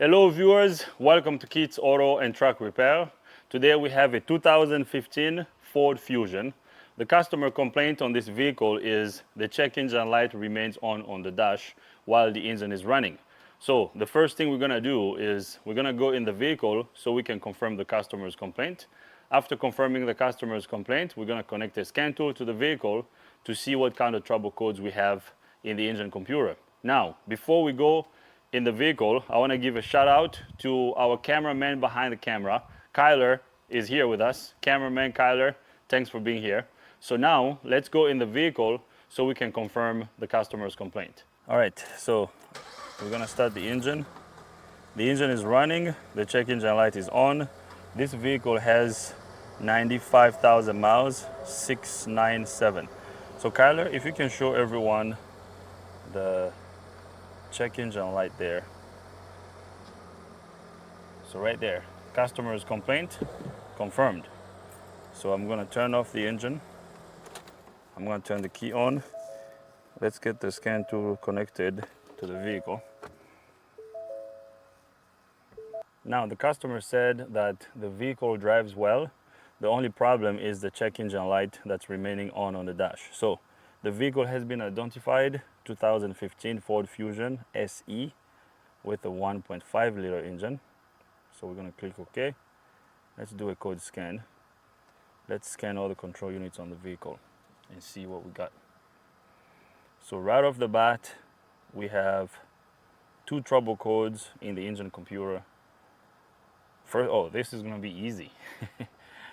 Hello viewers, welcome to Keats Auto and Truck Repair. Today we have a 2015 Ford Fusion. The customer complaint on this vehicle is the check engine light remains on the dash while the engine is running. So the first thing we're going to do is we're going to go in the vehicle so we can confirm the customer's complaint. After confirming the customer's complaint, we're going to connect a scan tool to the vehicle to see what kind of trouble codes we have in the engine computer. Now, before we go in the vehicle, I want to give a shout out to our cameraman behind the camera. Kyler is here with us. Cameraman Kyler, thanks for being here. So now let's go in the vehicle so we can confirm the customer's complaint. All right, so we're gonna start the engine. The engine is running, the check engine light is on. This vehicle has 95,000 miles, 697. So Kyler, if you can show everyone the check engine light there. So right there, customer's complaint confirmed. So I'm gonna turn off the engine. I'm gonna turn the key on. Let's get the scan tool connected to the vehicle. Now the customer said that the vehicle drives well. The only problem is the check engine light that's remaining on the dash. So the vehicle has been identified, 2015 Ford Fusion SE with a 1.5 liter engine. So we're gonna click OK. Let's do a code scan. Let's scan all the control units on the vehicle and see what we got. So right off the bat, we have two trouble codes in the engine computer. First, oh, this is gonna be easy.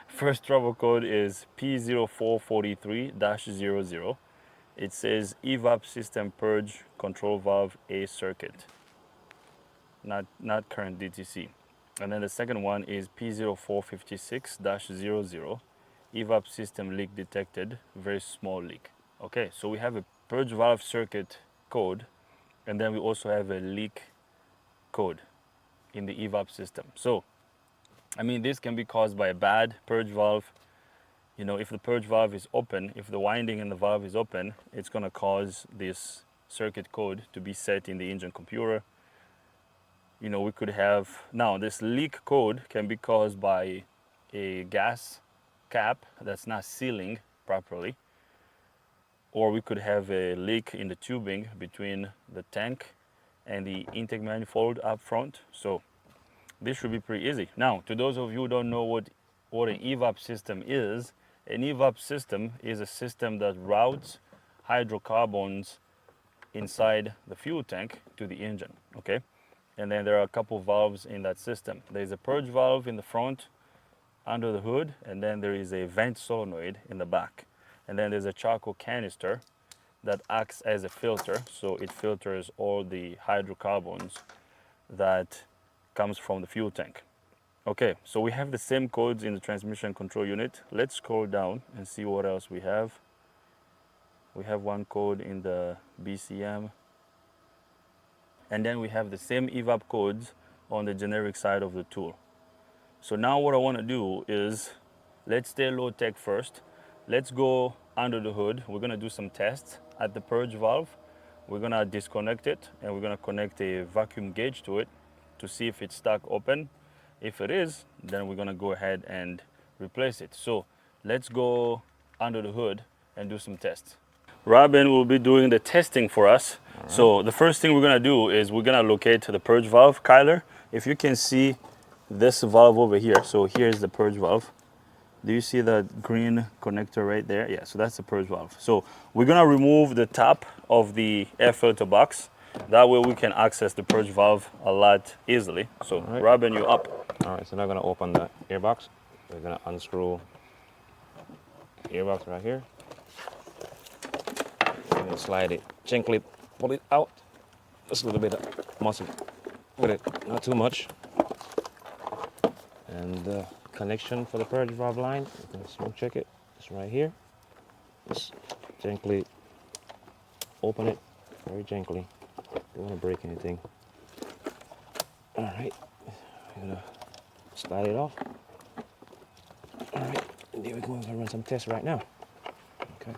First trouble code is P0443 00. It says EVAP system purge control valve A circuit, not current DTC. And then the second one is P0456 00. EVAP system leak detected, very small leak. Okay, so we have a purge valve circuit code, and then we also have a leak code in the EVAP system. So, I mean, this can be caused by a bad purge valve. You know, if the purge valve is open, if the winding in the valve is open, it's gonna cause this circuit code to be set in the engine computer. You know, we could have, now this leak code can be caused by a gas cap that's not sealing properly, or we could have a leak in the tubing between the tank and the intake manifold up front. So this should be pretty easy. Now, to those of you who don't know what an EVAP system is, an EVAP system is a system that routes hydrocarbons inside the fuel tank to the engine, okay? And then there are a couple valves in that system. There's a purge valve in the front, under the hood, and then there is a vent solenoid in the back. And then there's a charcoal canister that acts as a filter, so it filters all the hydrocarbons that comes from the fuel tank. Okay, so we have the same codes in the transmission control unit. Let's scroll down and see what else we have. We have one code in the BCM, and then we have the same EVAP codes on the generic side of the tool. So now what I want to do is, let's stay low tech first. Let's go under the hood. We're going to do some tests at the purge valve. We're going to disconnect it, and we're going to connect a vacuum gauge to it to see if it's stuck open. If it is, then we're going to go ahead and replace it. So let's go under the hood and do some tests. Robin will be doing the testing for us. Right. So the first thing we're going to do is we're going to locate the purge valve. Kyler, if you can see this valve over here, so here's the purge valve. Do you see that green connector right there? Yeah, so that's the purge valve. So we're gonna remove the top of the air filter box. That way we can access the purge valve a lot easily. So right. Robin, you up. All right, so now I'm gonna open the airbox. We're gonna unscrew the airbox right here. And then slide it, gently pull it out. Just a little bit of muscle with it, not too much. And the connection for the purge valve line, you can smoke check it. It's right here. Just gently open it, very gently. Don't want to break anything. All right, I'm gonna slide it off. All right, and there we go. I'm gonna run some tests right now. Okay.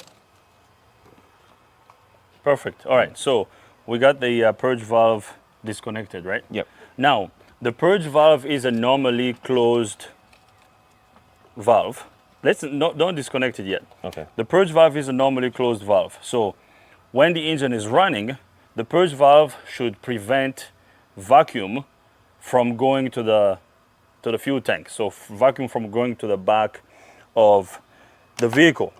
Perfect. All right, so we got the purge valve disconnected, right? Yep. Now, The purge valve is a normally closed valve. Don't disconnect it yet. Okay. The purge valve is a normally closed valve. So when the engine is running, the purge valve should prevent vacuum from going to the fuel tank. So vacuum from going to the back of the vehicle.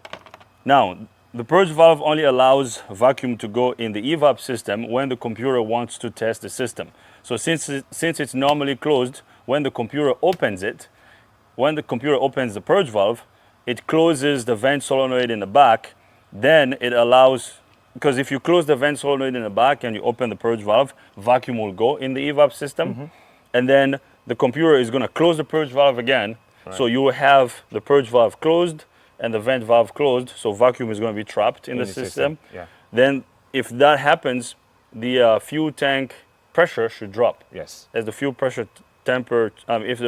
Now, the purge valve only allows vacuum to go in the EVAP system when the computer wants to test the system. So since it's normally closed, when the computer opens the purge valve, it closes the vent solenoid in the back. Then it allows, because if you close the vent solenoid in the back and you open the purge valve, vacuum will go in the EVAP system. And then the computer is going to close the purge valve again. Right. So you will have the purge valve closed and the vent valve closed. So vacuum is going to be trapped in the system. Yeah. Then if that happens, the fuel tank pressure should drop. Yes. As the fuel pressure as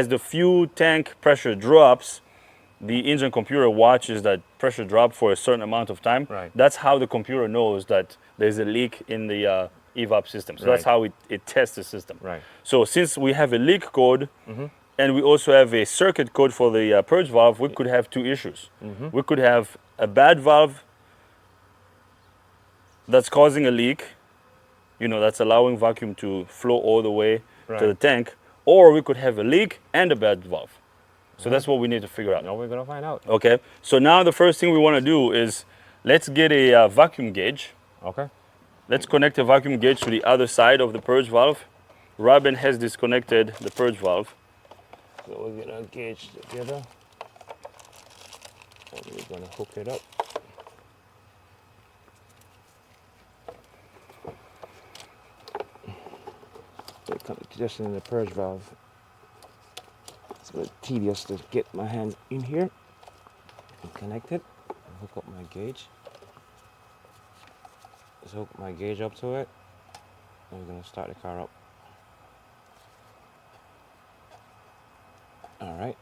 the fuel tank pressure drops, the engine computer watches that pressure drop for a certain amount of time. Right. That's how the computer knows that there's a leak in the EVAP system. So Right. that's how it tests the system. Right. So since we have a leak code and we also have a circuit code for the purge valve, we could have two issues. We could have a bad valve that's causing a leak, that's allowing vacuum to flow all the way to the tank, or we could have a leak and a bad valve. So that's what we need to figure out. Now we're gonna find out. Okay, so now the first thing we want to do is let's get a vacuum gauge. Okay. Let's connect a vacuum gauge to the other side of the purge valve. Robin has disconnected the purge valve. So we're gonna gauge together. And we're gonna hook it up. The congestion in the purge valve. It's a bit tedious to get my hands in here and connect it. Hook up my gauge. Just hook my gauge up to it. And we're gonna start the car up. All right,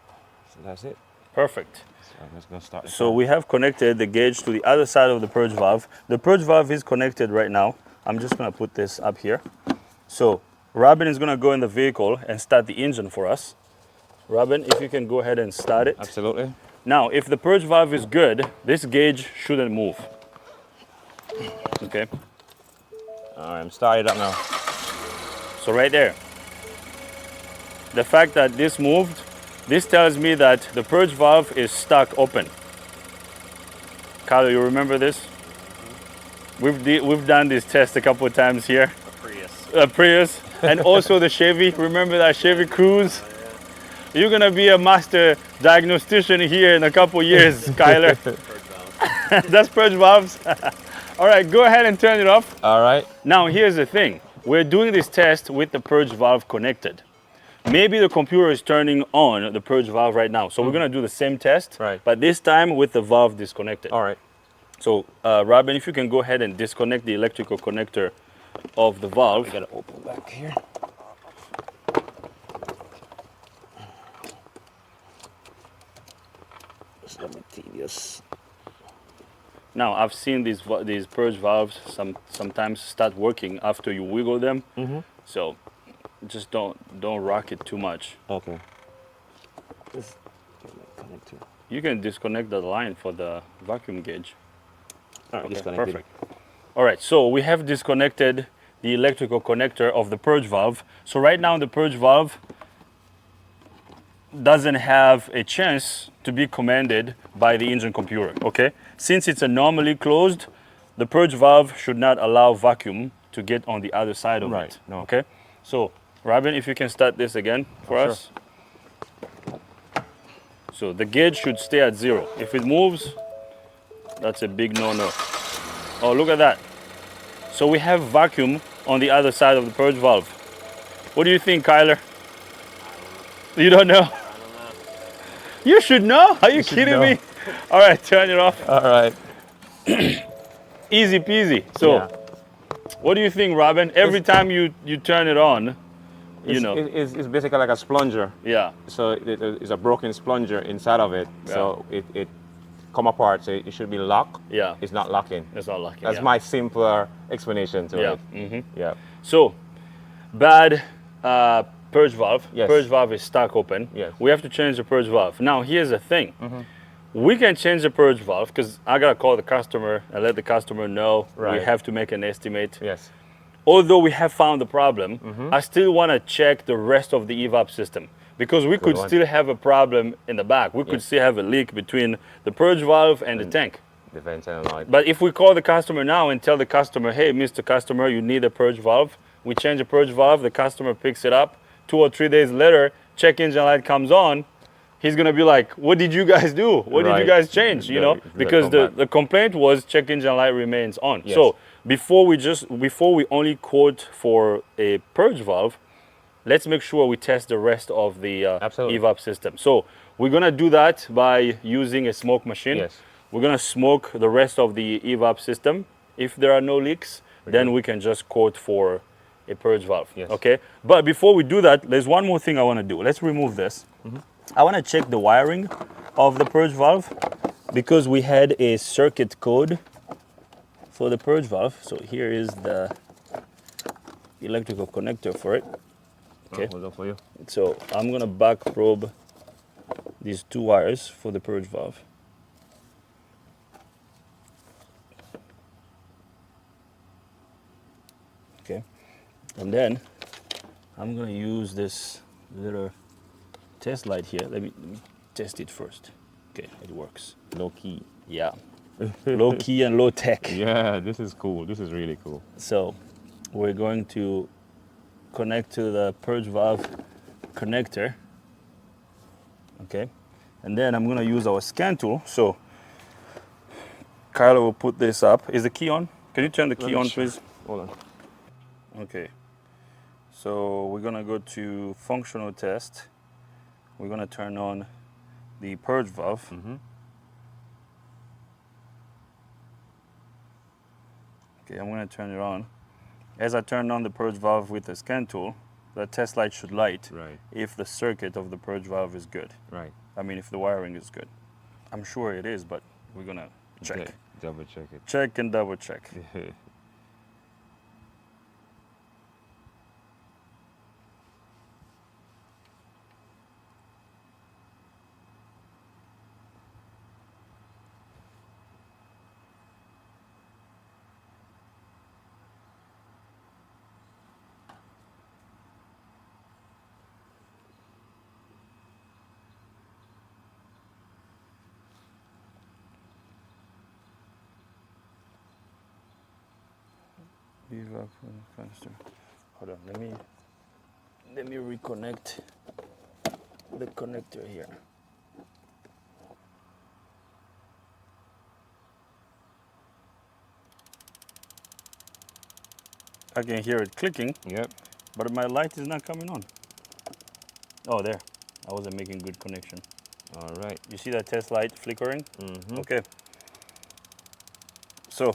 so that's it. Perfect. So I'm just gonna start. So we have connected the gauge to the other side of the purge valve. The purge valve is connected right now. I'm just gonna put this up here. So Robin is gonna go in the vehicle and start the engine for us. Robin, if you can go ahead and start it. Absolutely. Now, if the purge valve is good, this gauge shouldn't move. Okay, All right, I'm started up now. so right there. The fact that this moved, this tells me that the purge valve is stuck open. Kyle, you remember this? We've done this test a couple of times here. A Prius. And also the Chevy. Remember that Chevy Cruze? You're gonna be a master diagnostician here in a couple of years, Kyler. That's purge valves. All right, go ahead and turn it off. All right. Now here's the thing. We're doing this test with the purge valve connected. Maybe the computer is turning on the purge valve right now. So we're gonna do the same test, Right. but this time with the valve disconnected. All right. So Robin, if you can go ahead and disconnect the electrical connector of the valve. We gotta open back here. It's a little bit tedious. Now I've seen these purge valves sometimes start working after you wiggle them. So just don't rock it too much. Okay. Just get my connector. You can disconnect the line for the vacuum gauge. All right, Okay, disconnected. perfect. All right, so we have disconnected the electrical connector of the purge valve. So right now the purge valve doesn't have a chance to be commanded by the engine computer, okay? Since it's a normally closed, the purge valve should not allow vacuum to get on the other side of Right, it, no. okay? So, Robin, if you can start this again for Sure. us. So the gauge should stay at 0. If it moves, that's a big no-no. Oh, look at that. So we have vacuum on the other side of the purge valve. What do you think, Kyler? You don't know? You should know. Are you kidding know. me? All right, turn it off. All right. Easy peasy. So, Yeah. what do you think, Robin? Every time you turn it on, you know. It's basically like a plunger. Yeah. So it's a broken plunger inside of it. So it come apart. So it should be locked. Yeah. It's not locking. It's not locking. That's yeah. my simpler explanation to Yeah. it. Yeah. So, bad Purge valve. Yes. Purge valve is stuck open. Yes. We have to change the purge valve. Now here's the thing. We can change the purge valve because I gotta call the customer and let the customer know we Right. have to make an estimate. Yes. Although we have found the problem, I still want to check the rest of the EVAP system because we could one. still have a problem in the back. We could Yes. still have a leak between the purge valve and the tank. The vent and light. But if we call the customer now and tell the customer, hey, Mr. Customer, you need a purge valve, we change the purge valve, the customer picks it up, 2 or 3 days later, check engine light comes on, he's gonna be like, what did you guys do? What did you Right. guys change? You know, because the complaint was check engine light remains on. Yes. So before we only quote for a purge valve, let's make sure we test the rest of the Absolutely. EVAP system. So we're gonna do that by using a smoke machine. Yes. We're gonna smoke the rest of the EVAP system. If there are no leaks, then we can just quote for a purge valve. Yes. Okay. But before we do that, there's one more thing I want to do. Let's remove this. I want to check the wiring of the purge valve because we had a circuit code for the purge valve. So here is the electrical connector for it. Okay. Hold on for you. So I'm gonna back probe these 2 wires for the purge valve. Okay, and then I'm gonna use this little test light here. Let me test it first. Okay, it works. Low key. Yeah, low key and low tech. Yeah, this is cool. This is really cool. So we're going to connect to the purge valve connector. Okay, and then I'm gonna use our scan tool. So Kyla will put this up. Is the key on? Can you turn the key on, please? Hold on. Okay, so we're gonna go to functional test. We're gonna turn on the purge valve. Okay, I'm gonna turn it on. As I turn on the purge valve with the scan tool, the test light should light Right. if the circuit of the purge valve is good. Right. I mean, if the wiring is good. I'm sure it is, but we're gonna check. Okay. Double check it. Check and double check. EVAP canister. Hold on, let me reconnect the connector here. I can hear it clicking, Yep. but my light is not coming on. Oh, there. I wasn't making good connection. All right. You see that test light flickering? Mm-hmm. Okay. So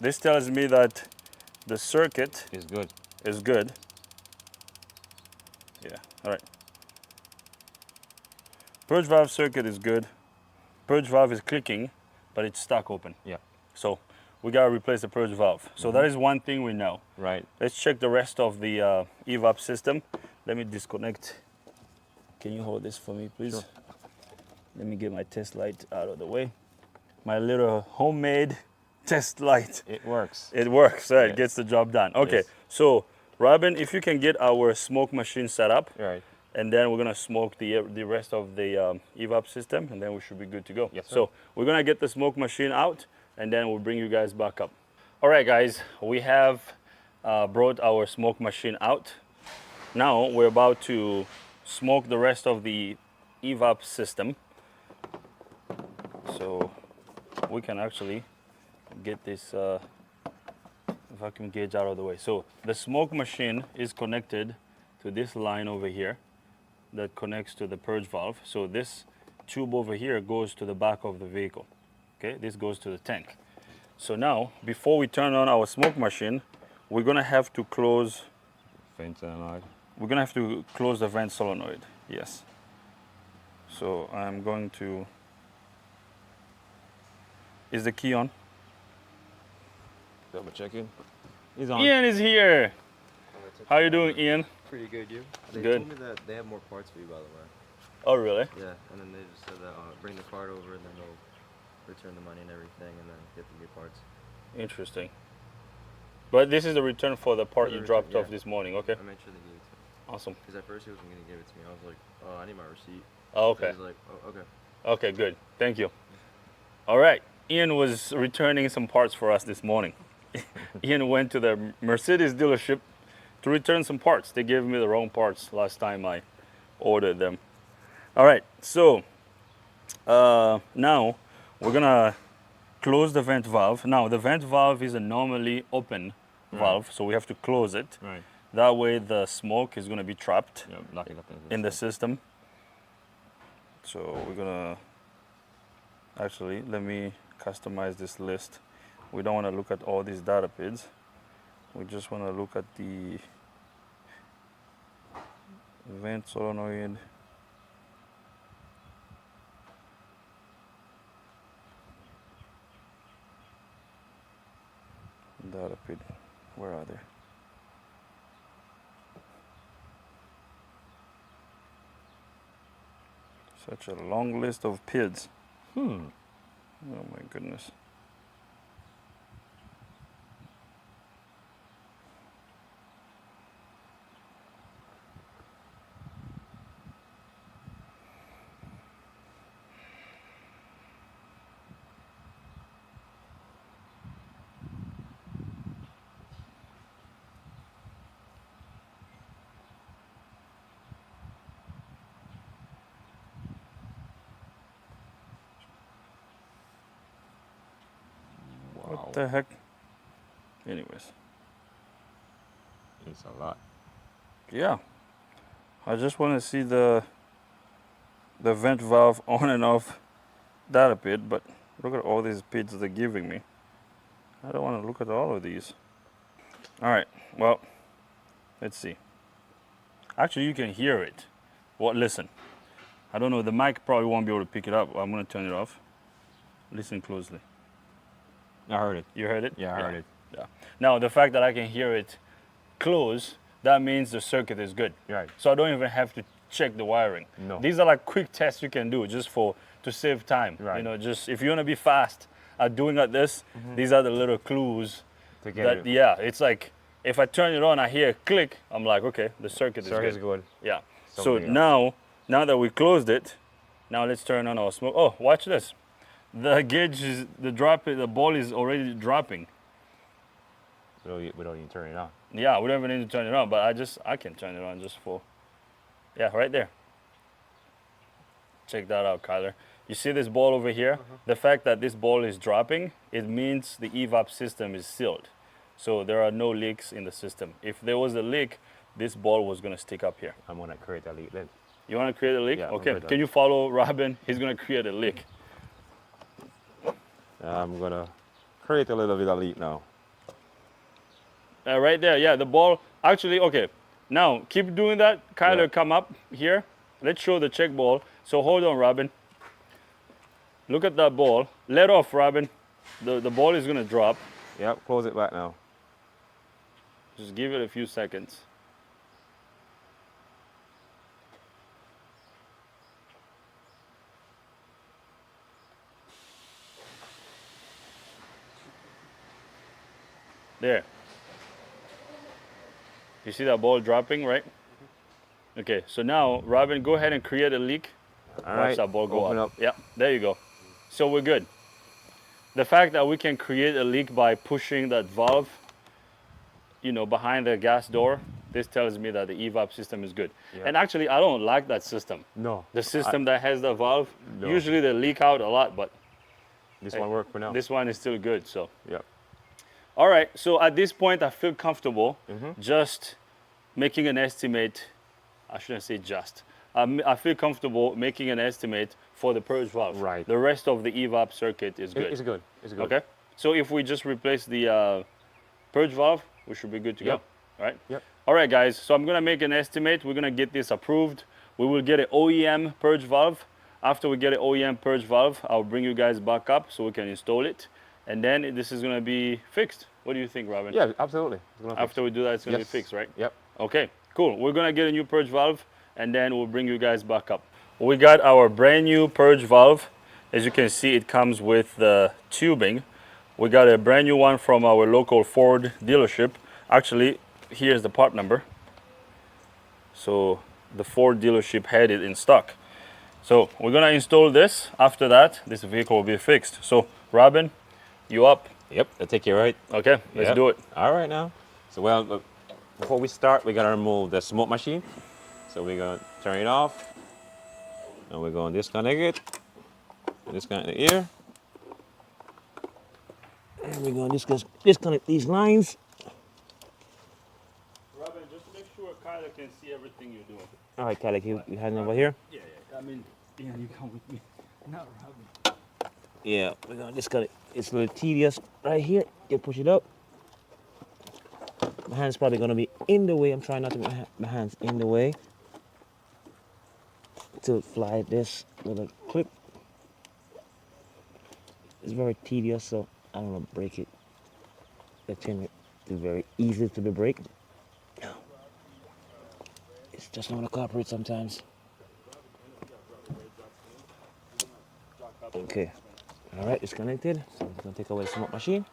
this tells me that the circuit It's good. is good. Yeah, all right. Purge valve circuit is good. Purge valve is clicking, but it's stuck open. Yeah. So we gotta replace the purge valve. So that is one thing we know. Right. Let's check the rest of the EVAP system. Let me disconnect. Can you hold this for me, please? Sure. Let me get my test light out of the way. My little homemade test light. It works. It works, right? It Yes. gets the job done. Okay, Yes. so Robin, if you can get our smoke machine set up, Right. and then we're gonna smoke the rest of the EVAP system, and then we should be good to go. Yes, sir. So we're gonna get the smoke machine out, and then we'll bring you guys back up. All right, guys, we have brought our smoke machine out. Now we're about to smoke the rest of the EVAP system. So we can actually get this vacuum gauge out of the way. So the smoke machine is connected to this line over here that connects to the purge valve. So this tube over here goes to the back of the vehicle. Okay, this goes to the tank. So now, before we turn on our smoke machine, we're gonna have to close. Vent solenoid. We're gonna have to close the vent solenoid. Yes. So I'm going to. Is the key on? Double checking. He's on. Ian is here. How you doing, Ian? Pretty good, you? They Good. told me that they have more parts for you, by the way. Oh, really? Yeah, and then they just said that bring the part over and then they'll return the money and everything and then get the new parts. Interesting. But this is the return for the part For the you return, dropped yeah. off this morning, okay? I made sure they gave it to me. Awesome. Because at first he wasn't going to give it to me. I was like, oh, I need my receipt. Oh, So okay. he's like, oh, okay. Okay, good. Thank you. All right. Ian was returning some parts for us this morning. Ian went to the Mercedes dealership to return some parts. They gave me the wrong parts last time I ordered them. All right, so now we're gonna close the vent valve. Now the vent valve is a normally open valve, so we have to close it. Right. That way the smoke is gonna be trapped Yeah, lock it up in the system. So we're gonna, actually, let me customize this list. We don't wanna look at all these data PIDs. We just wanna look at the vent solenoid. Data PID, where are they? Such a long list of PIDs. Oh my goodness. What the heck? Anyways, It's a lot. yeah. I just want to see the vent valve on and off data PID, but look at all these PIDs they're giving me. I don't want to look at all of these. All right, well, let's see. Actually, you can hear it. What? Listen. I don't know, the mic probably won't be able to pick it up. I'm going to turn it off. Listen closely. I heard it. You heard it? Yeah, I heard it. Yeah. Now, the fact that I can hear it close, that means the circuit is good. Right. So I don't even have to check the wiring. No. These are like quick tests you can do just to save time. Right. You know, just if you want to be fast at doing at this, these are the little clues To get that, it. yeah, it's like if I turn it on, I hear a click, I'm like, okay, the circuit is Circuit's good. good. Yeah. So Something else. now that we closed it, now let's turn on our smoke. Oh, watch this. The gauge is the ball is already dropping. Without even turning it on. Yeah, we don't even need to turn it on, but I can turn it on just for, yeah, right there. Check that out, Kyler. You see this ball over here? The fact that this ball is dropping, it means the EVAP system is sealed. So there are no leaks in the system. If there was a leak, this ball was gonna stick up here. I'm gonna create a leak then. You wanna create a leak? Yeah, Okay, I'm good. can you follow Robin? He's gonna create a leak. I'm gonna create a little bit of leak now. Right there, yeah, the ball, actually, okay. Now, keep doing that. Kyler, Yeah. come up here. Let's show the check ball. So hold on, Robin. Look at that ball. Let off, Robin. The ball is gonna drop. Yep, close it back now. Just give it a few seconds. There. You see that ball dropping, right? Okay, so now, Robin, go ahead and create a leak. All Watch right, that ball go open up. Yeah, there you go. So we're good. The fact that we can create a leak by pushing that valve, you know, behind the gas door, this tells me that the EVAP system is good. Yeah. And actually, I don't like that system. No. The system that has the valve, No. usually they leak out a lot, but This one worked for now. this one is still good, so. Yep. All right, so at this point, I feel comfortable Mm-hmm. just making an estimate. I shouldn't say just. I feel comfortable making an estimate for the purge valve. Right. The rest of the EVAP circuit is good. It's good. It's good. Okay. So if we just replace the purge valve, we should be good to Yep. go. Right? Yep. All right, guys. So I'm gonna make an estimate. We're gonna get this approved. We will get an OEM purge valve. After we get an OEM purge valve, I'll bring you guys back up so we can install it. And then this is gonna be fixed. What do you think, Robin? Yeah, absolutely. It's gonna fix. After we do that, it's gonna Yes. be fixed, right? Yep. Okay, Cool. We're gonna get a new purge valve and then we'll bring you guys back up. We got our brand new purge valve. As you can see, it comes with the tubing. We got a brand new one from our local Ford dealership. Actually, here's the part number. So the Ford dealership had it in stock. So we're gonna install this. After that, this vehicle will be fixed. So Robin, you up? Yep, I'll take you right. Okay, let's Yep. do it. All right now. So well, look, before we start, we gotta remove the smoke machine. So we're gonna turn it off, and we're gonna disconnect it. Disconnect the ear, and we're gonna disconnect these lines. Robin, just make sure Kyla can see everything you're doing. All right, Kelly, you heading over here? Yeah. I mean, Ian, you come with me. Not Robin. Yeah, we're gonna disconnect. It's a little tedious right here. You push it up. My hand's probably gonna be in the way. I'm trying not to make my hands in the way to fly this little clip. It's very tedious, so I don't want to break it. The chain is very easy to be break. It's just not gonna cooperate sometimes. Okay. All right, it's connected. So I'm gonna take away the smoke machine.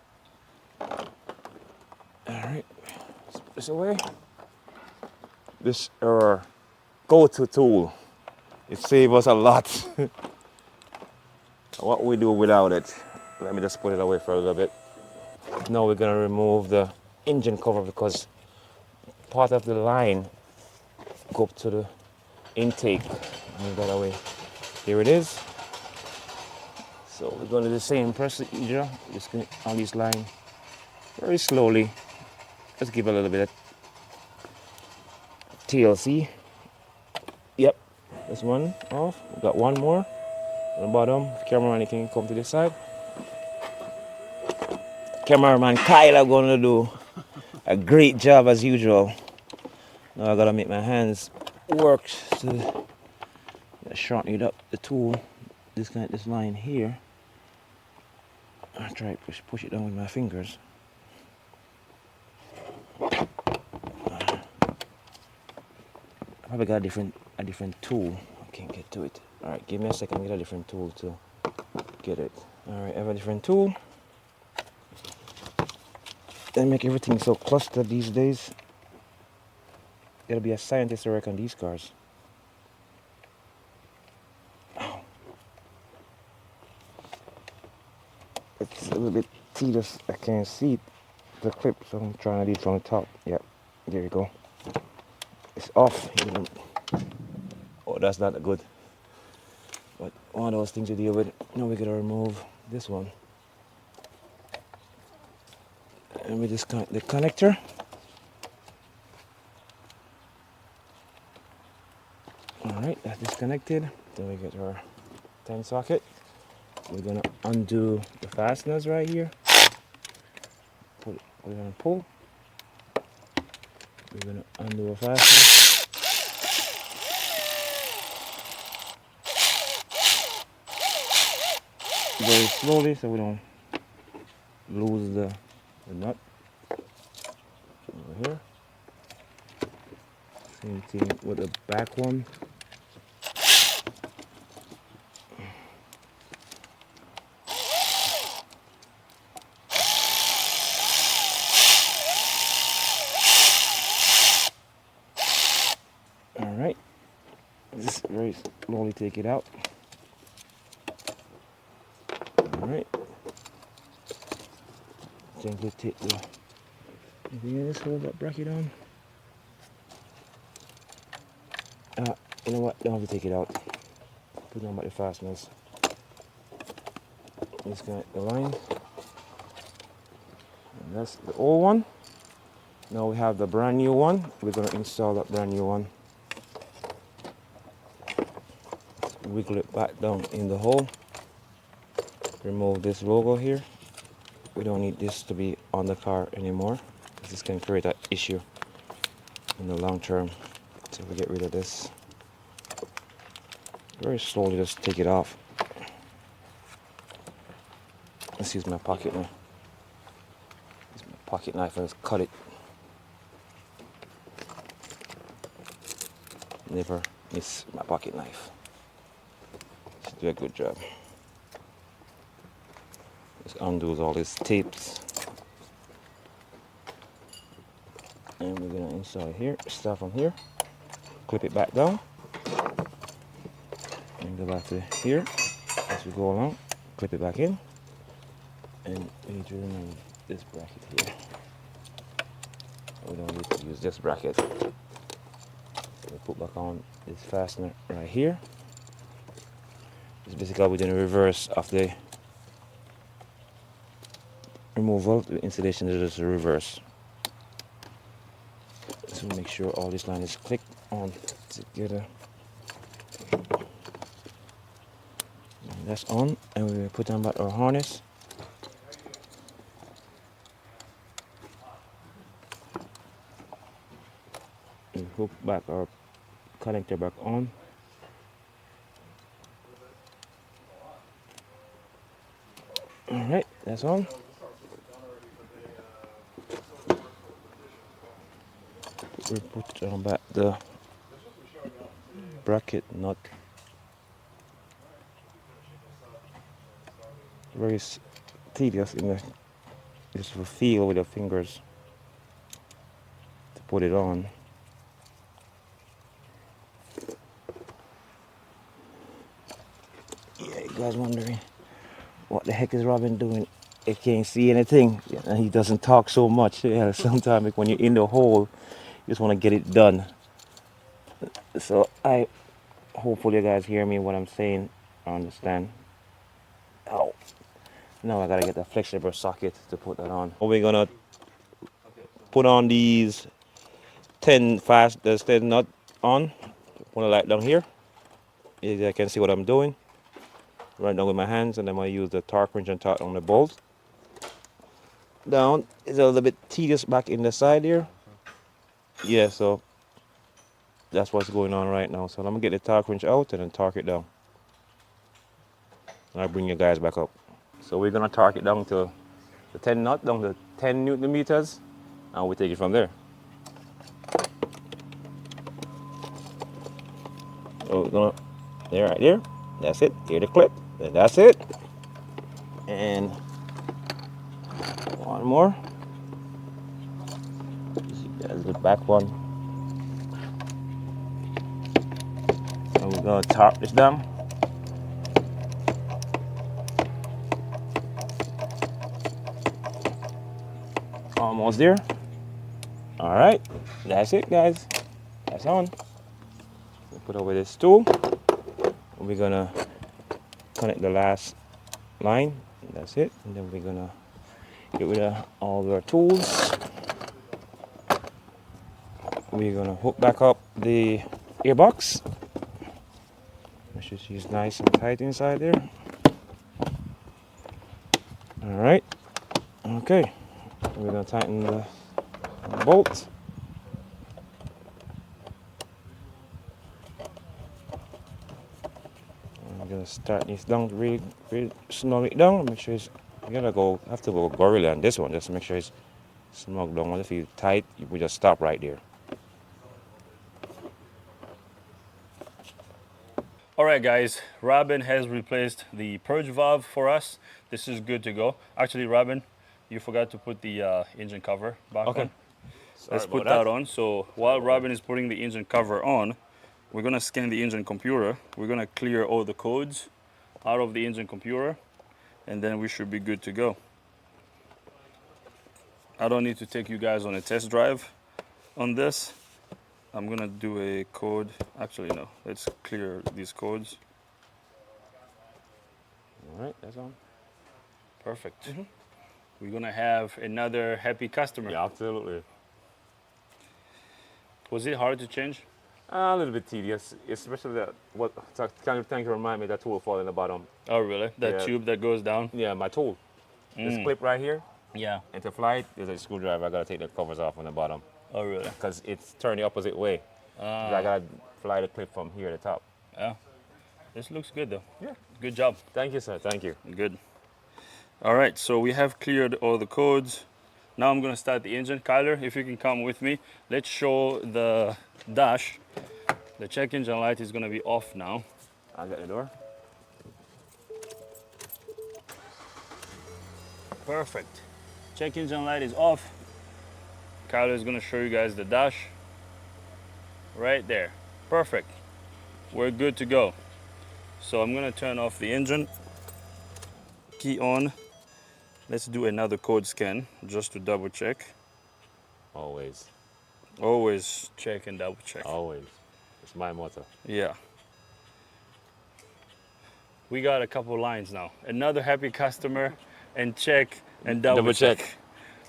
All right, put this away. This is our go-to tool. It saves us a lot. What we do without it. Let me just put it away for a little bit. Now we're gonna remove the engine cover because part of the line go up to the intake. Move that away. Here it is. So we're going to do the same procedure. Just going on this line very slowly. Let's give a little bit of TLC. Yep, this one off. We got one more on the bottom. Cameraman, you can come to this side. Cameraman Kyle going to do a great job as usual. Now I gotta make my hands work to shorten it up the tool. Disconnect this line here. I try to push it down with my fingers. I probably got a different tool. I can't get to it. All right, give me a second. Get a different tool to get it. All right, I have a different tool. They make everything so clustered these days. Gotta be a scientist to work on these cars. Ow. It's a little bit tedious. I can't see the clip, so I'm trying to do it from the top. Yep, there you go. It's off. Oh, that's not good. But one of those things to deal with. Now we gotta remove this one. And we disconnect the connector. Alright, that's disconnected. Then we get our 10 socket. We're gonna undo the fasteners right here. We're gonna pull. We're gonna undo a fastener. Very slowly so we don't lose the nut. Over here. Same thing with the back one. Alright. Just very slowly take it out. Alright. Gently take the just hold that bracket on. You know what? Don't have to take it out. Put on about the fasteners. Disconnect the line. And that's the old one. Now we have the brand new one. We're going to install that brand new one. Wiggle it back down in the hole. Remove this logo here. We don't need this to be on the car anymore. This can create an issue in the long term. So we get rid of this. Very slowly just take it off. Let's use my pocket knife. Use my pocket knife and just cut it. Never miss my pocket knife. Just do a good job. Just undo all these tapes. And we're gonna insert here, start from here, clip it back down, and go back to here as we go along, clip it back in, and we need to remove this bracket here. We don't need to use this bracket. We put back on this fastener right here. It's basically we're doing a reverse of the removal. The installation is just a reverse. So make sure all this line is clicked on together. And that's on, and we will put on back our harness. And hook back our connector back on. Alright, that's on. We put on back the bracket nut. Very tedious in the just feel with your fingers to put it on. Yeah, you guys wondering what the heck is Robin doing? He can't see anything, and he doesn't talk so much. Yeah, sometimes when you're in the hole, you just want to get it done. So hopefully you guys hear me what I'm saying. I understand. Oh, now I gotta get the flexible socket to put that on. We're gonna put on these 10 nut on. Put it like down here. You can see what I'm doing. Right down with my hands, and then I use the torque wrench and torque on the bolt. Down. It's a little bit tedious back in the side here. Yeah, so that's what's going on right now. So I'm gonna get the torque wrench out and then torque it down. And I'll bring you guys back up. So we're gonna torque it down to the 10 nut, down to 10 Newton meters, and we'll take it from there. So we're gonna, there, right there. That's it. Here the clip. And that's it. And one more. That's the back one. And we're gonna torque this down. Almost there. All right, that's it, guys. That's on. We'll put over this tool. We're gonna connect the last line. That's it. And then we're gonna get rid of all our tools. We're gonna hook back up the gearbox. Make sure she's nice and tight inside there. All right. Okay. We're gonna tighten the bolt. I'm gonna start this down, really snug it down. Make sure it's, you gotta have to go gorilla on this one, just to make sure it's snug down. If it's tight, we just stop right there. Alright guys, Robin has replaced the purge valve for us. This is good to go. Actually, Robin, you forgot to put the engine cover back on. Let's put that on. So while Robin is putting the engine cover on, we're gonna scan the engine computer. We're gonna clear all the codes out of the engine computer, and then we should be good to go. I don't need to take you guys on a test drive on this. I'm gonna do a code. Actually, no, let's clear these codes. All right, that's on. Perfect. We're gonna have another happy customer. Yeah, absolutely. Was it hard to change? A little bit tedious, especially that. Thank you remind me that tool fall in the bottom. Oh, really? That Yeah. tube that goes down? Yeah, my tool. This clip right here. Yeah. And to fly it, there's a screwdriver. I gotta take the covers off on the bottom Oh, really? because it's turned the opposite way. I gotta fly the clip from here to the top. Yeah. This looks good though. Yeah. Good job. Thank you, sir. Thank you. Good. All right, so we have cleared all the codes. Now I'm gonna start the engine. Kyler, if you can come with me, let's show the dash The check engine light is gonna be off now. I'll get the door. Perfect. Check engine light is off. Kyler is gonna show you guys the dash. Right there. Perfect. We're good to go. So I'm gonna turn off the engine. Key on. Let's do another code scan just to double check. Always. Always check and double check. Always. It's my motto. Yeah. We got a couple lines now. Another happy customer and check and double check.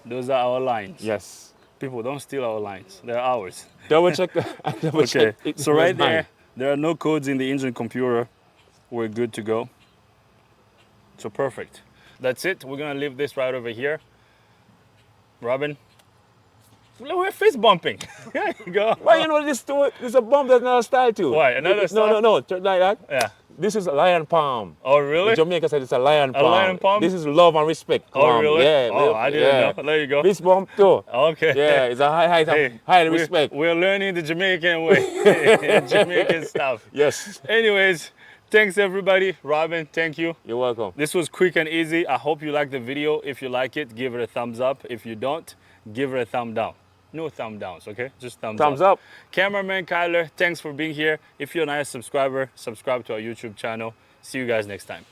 Those are our lines. Yes. People, don't steal our lines. They're ours. Double check. Double Okay, check. so right there, there are no codes in the engine computer. We're good to go. So perfect. That's it. We're gonna leave this right over here. Robin, we're fist bumping. There you go. Well, you know, this is a bomb that's another style too. Why, another style? No. Like that. Yeah. This is a lion palm. Oh, really? In Jamaica said it's a lion palm. A lion palm? This is love and respect. Oh, palm. really? Yeah. Oh, I didn't know. There you go. Fist bump too. Okay. Yeah, it's a high respect. We're learning the Jamaican way, Jamaican stuff. Yes. Anyways, thanks everybody. Robin, thank you. You're welcome. This was quick and easy. I hope you liked the video. If you like it, give it a thumbs up. If you don't, give it a thumb down. No thumb downs, okay? Just thumbs up. Cameraman Kyler, thanks for being here. If you're not a subscriber, subscribe to our YouTube channel. See you guys next time.